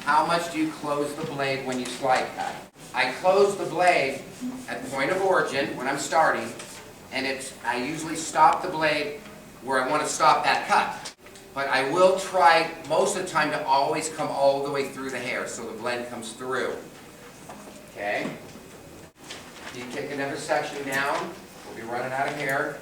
how much do you close the blade when you slide cut? I close the blade at point of origin when I'm starting, and I usually stop the blade where I want to stop that cut. But I will try most of the time to always come all the way through the hair so the blend comes through. Okay? You take another section down. We'll be running out of hair.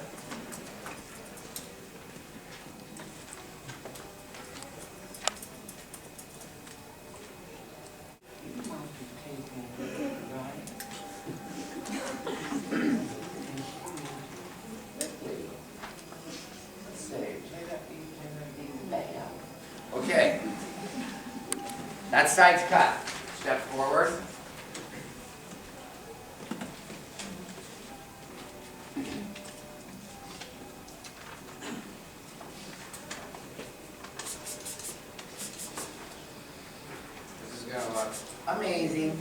Okay, that side's cut. Step forward. This is going to look amazing.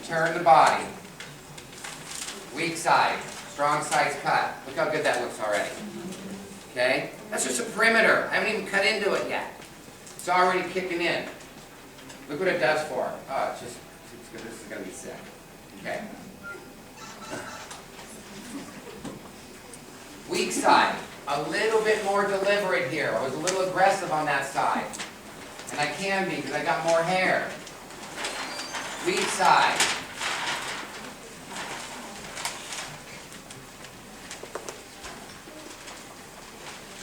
Turn the body. Weak side, strong side's cut. Look how good that looks already. Okay? That's just a perimeter. I haven't even cut into it yet. It's already kicking in. Look what it does for it. Oh, this is going to be sick. Okay. Weak side. A little bit more deliberate here. I was a little aggressive on that side. And I can be because I got more hair. Weak side.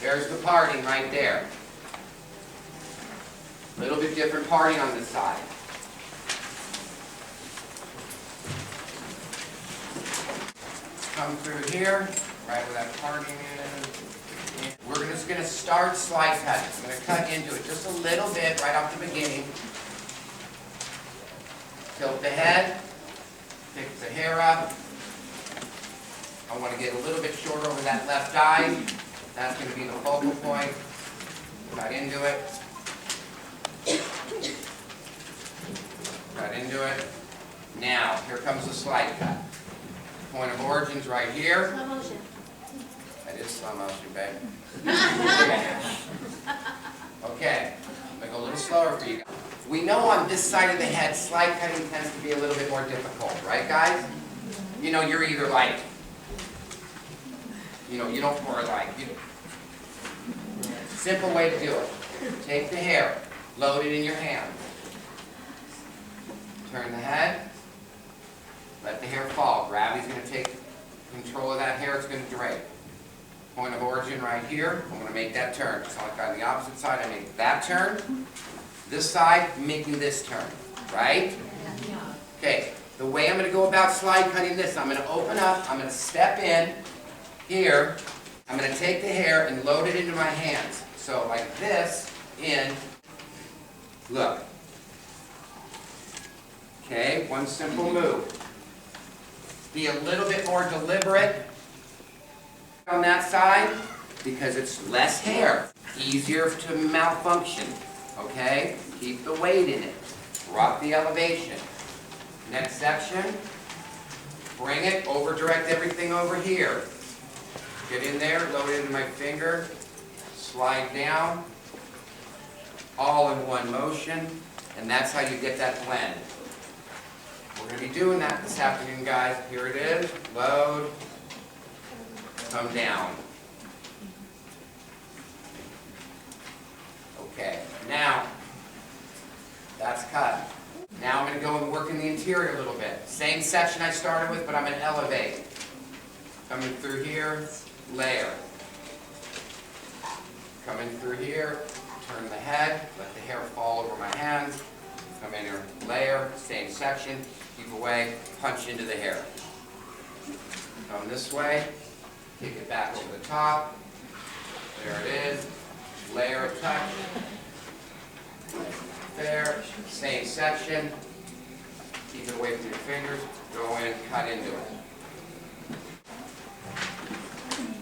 There's the parting right there. A little bit different parting on this side. Come through here, right where that parting is. We're just going to start slide cutting. I'm going to cut into it just a little bit right off the beginning. Tilt the head, pick the hair up. I want to get a little bit short over that left eye. That's going to be the focal point. Cut into it. Cut into it. Now, here comes the slide cut. Point of origin's right here. Slow motion. That is slow motion, babe. Okay, I'm going to go a little slower for you guys. We know on this side of the head, slide cutting tends to be a little bit more difficult, right guys? You know, you're either like, you don't, or like, simple way to do it. Take the hair, load it in your hand. Turn the head, let the hair fall. Gravity's going to take control of that hair, it's going to drape. Point of origin right here, I'm going to make that turn. So like on the opposite side, I make that turn. This side, making this turn, right? Okay, the way I'm going to go about slide cutting this, I'm going to open up, I'm going to step in here, I'm going to take the hair and load it into my hands. So like this, in, look. Okay, one simple move. Be a little bit more deliberate on that side because it's less hair, easier to malfunction. Okay, keep the weight in it. Drop the elevation. Next section, bring it, over direct everything over here. Get in there, load it in my finger, slide down, all in one motion, and that's how you get that blend. We're going to be doing that this afternoon, guys. Here it is, load, come down. Okay, now, that's cut. Now I'm going to go and work in the interior a little bit. Same section I started with, but I'm going to elevate. Coming through here, layer. Coming through here, turn the head, let the hair fall over my hands. Come in here, layer, same section, keep away, punch into the hair. Come this way, kick it back over the top. There it is. Layer a touch. There, same section. Keep it away from your fingers. Go in, cut into it.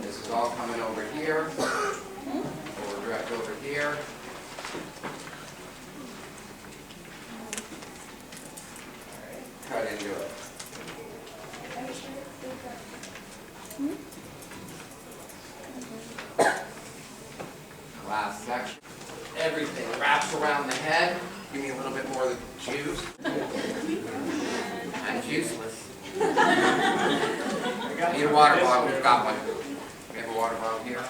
This is all coming over here. Over direct over here. Cut into it. Last section. Everything wraps around the head. Give me a little bit more of the juice. I'm juiceless. Need a water bottle. We've got one. We have a water bottle here.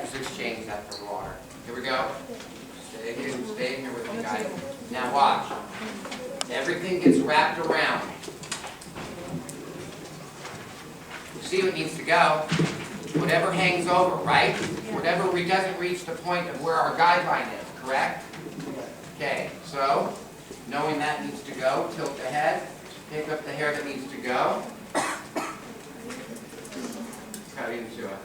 Just exchange that for water. Here we go. Stay here with me, guys. Now watch. Everything gets wrapped around. You see what needs to go? Whatever hangs over, right? Whatever doesn't reach the point of where our guideline is, correct? Okay, so knowing that needs to go, tilt the head, pick up the hair that needs to go, cut into it.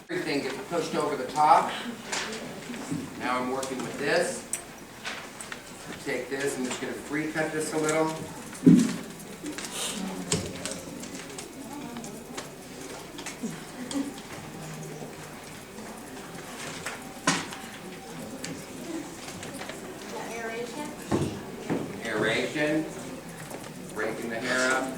Everything gets pushed over the top. Now I'm working with this. Take this, I'm just going to free cut this a little. Airation. Breaking the hair up.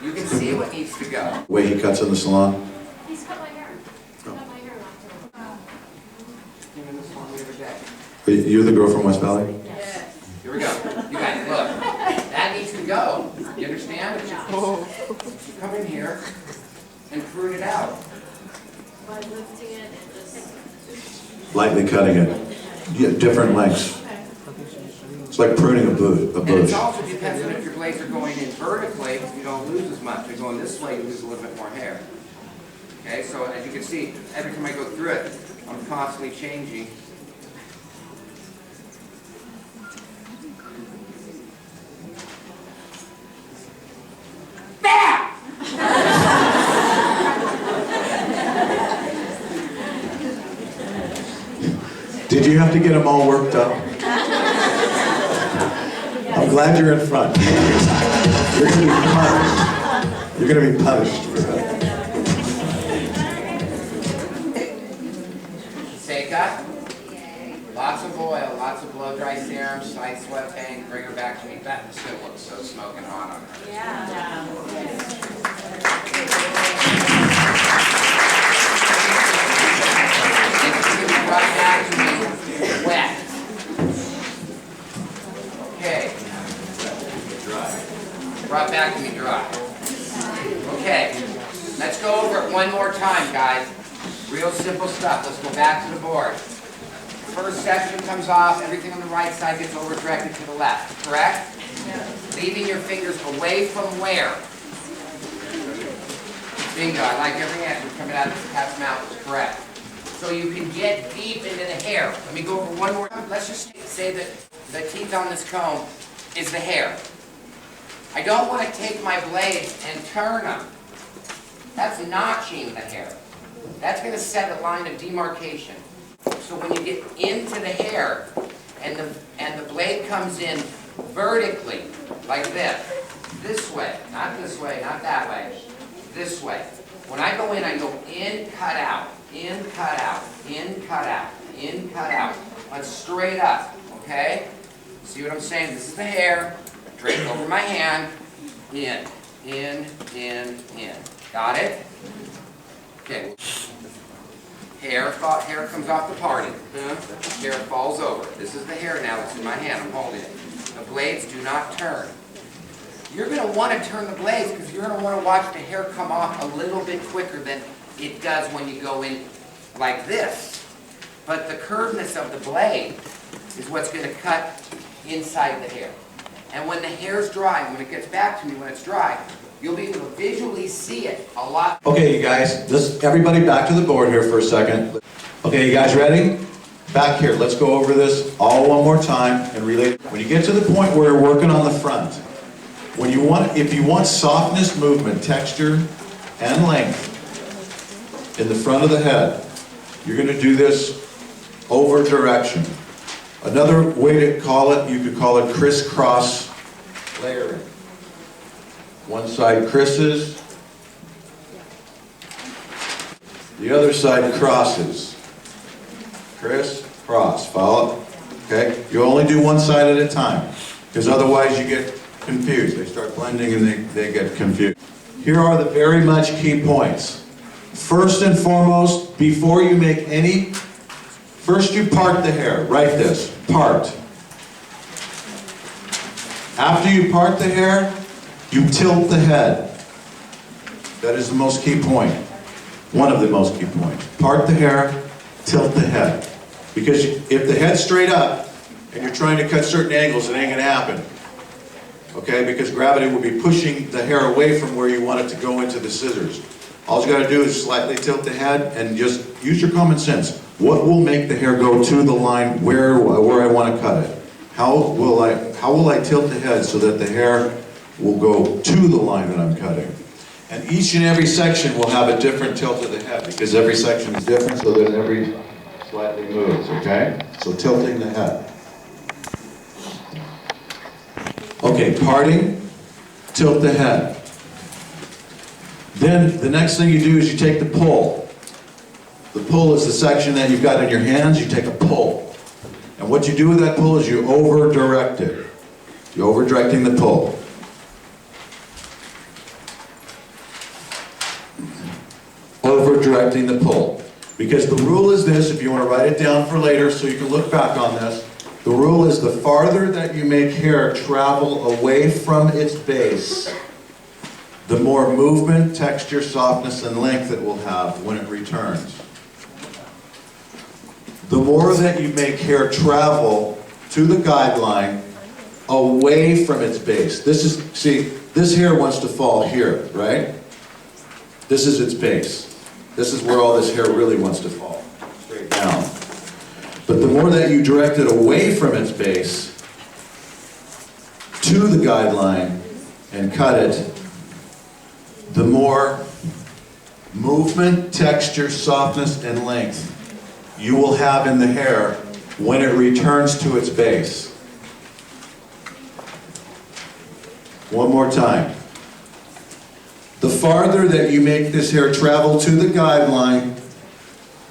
You can see what needs to go. The way he cuts in the salon? He's cut my hair. He's cut my hair last Came in the salon the other day. You're the girl from West Valley? Yes. Here we go. You guys, look. That needs to go. You understand? It's just, you come in here and prune it out. By lifting it and just... Lightly cutting it. Yeah, different lengths. It's like pruning a And bush. it also depends on if your blades are going in vertically, you don't lose as much. If you're going this way, you lose a little bit more hair. Okay, so as you can see, every time I go through it, I'm constantly changing. Bam! Did you have to get them all worked up? I'm glad you're in front. You're going to be punished. You're going to be punished for that. Take up. Lots of oil, lots of blow dry serum, side sweat bank, bring her back to me. That still looks so smoking hot on her. Yeah. Right back to me, wet. Okay. Brought back to me dry. Okay, let's go over it one more time, guys. Real simple stuff. Let's go back to the board. First section comes off, everything on the right side gets over directed to the left, correct? Leaving your fingers away from where? Bingo, I like every answer coming out of this cat's mouth is correct. So you can get deep into the hair. Let me go over one more time. Let's just say that the teeth on this comb is the hair. I don't want to take my blades and turn them. That's notching the hair. That's going to set a line of demarcation. So when you get into the hair and the blade comes in vertically, like this way, not that way, this way. When I go in, I go in, cut out, in, cut out, in, cut out, in, cut out. Let's straight up, okay? See what I'm saying? This is the hair, drape over my hand, in. Got it? Okay. Hair comes off the parting. Hair falls over. This is the hair now that's in my hand. I'm holding it. The blades do not turn. You're going to want to turn the blades because you're going to want to watch the hair come off a little bit quicker than it does when you go in like this. But the curvedness of the blade is what's going to cut inside the hair. And when the hair's dry, when it gets back to me when it's dry, you'll be able to visually see it a lot. Okay, you guys, everybody back to the board here for a second. Okay, you guys ready? Back here, let's go over this all one more time and relate. When you get to the point where you're working on the front, if you want softness, movement, texture, and length in the front of the head, you're going to do this over direction. Another way to call it, you could call it crisscross layering. One side crisses, The other side crosses. Criss, cross, follow? Okay? You only do one side at a time, because otherwise you get confused. They start blending and they get confused. Here are the very much key points. First and foremost, before you make any, first you part the hair. Write this, part. After you part the hair, you tilt the head. That is the most key point. One of the most key points. Part the hair, tilt the head. Because if the head's straight up, and you're trying to cut certain angles, it ain't gonna happen. Okay, because gravity will be pushing the hair away from where you want it to go into the scissors. All you gotta do is slightly tilt the head and just use your common sense. What will make the hair go to the line where I want to cut it? How will I tilt the head so that the hair will go to the line that I'm cutting? And each and every section will have a different tilt of the head because every section is different so that every slightly moves, okay? So tilting the head. Okay, parting, tilt the head. Then the next thing you do is you take the pull. The pull is the section that you've got in your hands, you take a pull. And what you do with that pull is you over-direct it. You're over-directing the pull. Over-directing the pull. Because the rule is this, if you want to write it down for later so you can look back on this, the rule is the farther that you make hair travel away from its base, the more movement, texture, softness, and length it will have when it returns. The more that you make hair travel to the guideline away from its base. See, this hair wants to fall here, right? This is its base. This is where all this hair really wants to fall, straight down. But the more that you direct it away from its base to the guideline and cut it, the more movement, texture, softness, and length you will have in the hair when it returns to its base. One more time. The farther that you make this hair travel to the guideline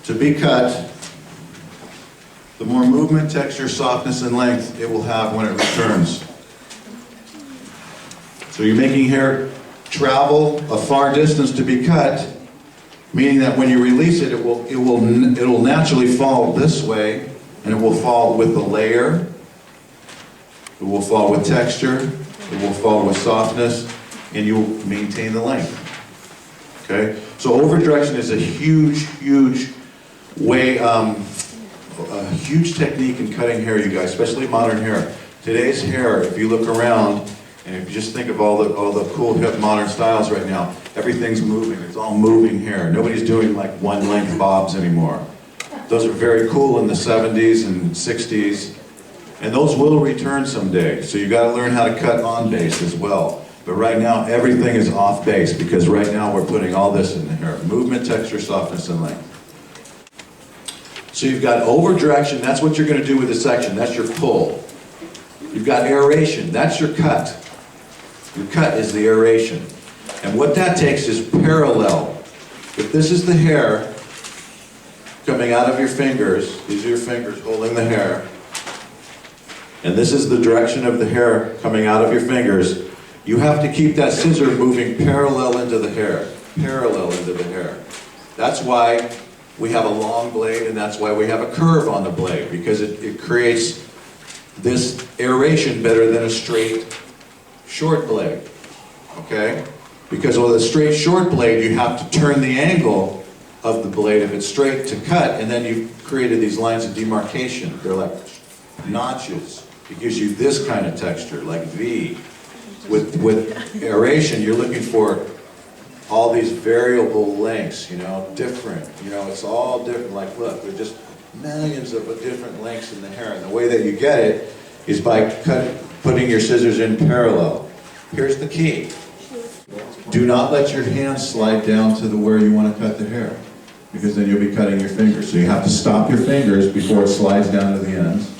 to be cut, the more movement, texture, softness, and length it will have when it returns. So you're making hair travel a far distance to be cut, meaning that when you release it, it'll naturally fall this way, and it will fall with the layer, it will fall with texture, it will fall with softness, and you'll maintain the length. Okay? So over-direction is a huge, huge way, a huge technique in cutting hair, you guys, especially modern hair. Today's hair, if you look around, and if you just think of all the cool, hip, modern styles right now, everything's moving. It's all moving hair. Nobody's doing like one-length bobs anymore. Those are very cool in the 70s and 60s, and those will return someday. So you got to learn how to cut on base as well. But right now, everything is off base because right now we're putting all this in the hair. Movement, texture, softness, and length. So you've got over-direction. That's what you're going to do with a section. That's your pull. You've got airation. That's your cut. Your cut is the airation. And what that takes is parallel. If this is the hair coming out of your fingers, these are your fingers holding the hair, and this is the direction of the hair coming out of your fingers, you have to keep that scissor moving parallel into the hair. Parallel into the hair. That's why we have a long blade, and that's why we have a curve on the blade, because it creates this airation better than a straight, short blade. Okay? Because with a straight, short blade, you have to turn the angle of the blade if it's straight to cut, and then you've created these lines of demarcation. They're like notches. It gives you this kind of texture, like V. With airation, you're looking for all these variable lengths, you know, different. You know, it's all different. Like, look, there's just millions of different lengths in the hair, and the way that you get it is by putting your scissors in parallel. Here's the key. Do not let your hands slide down to where you want to cut the hair, because then you'll be cutting your fingers. So you have to stop your fingers before it slides down to the ends.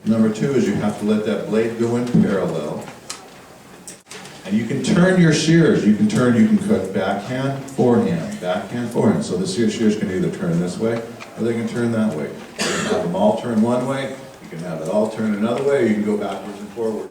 Number two is you have to let that blade go in parallel. And you can turn your shears. You can cut backhand, forehand. So the shears can either turn this way or they can turn that way. You can have them all turn one way, you can have it all turn another way, or you can go backwards and forward.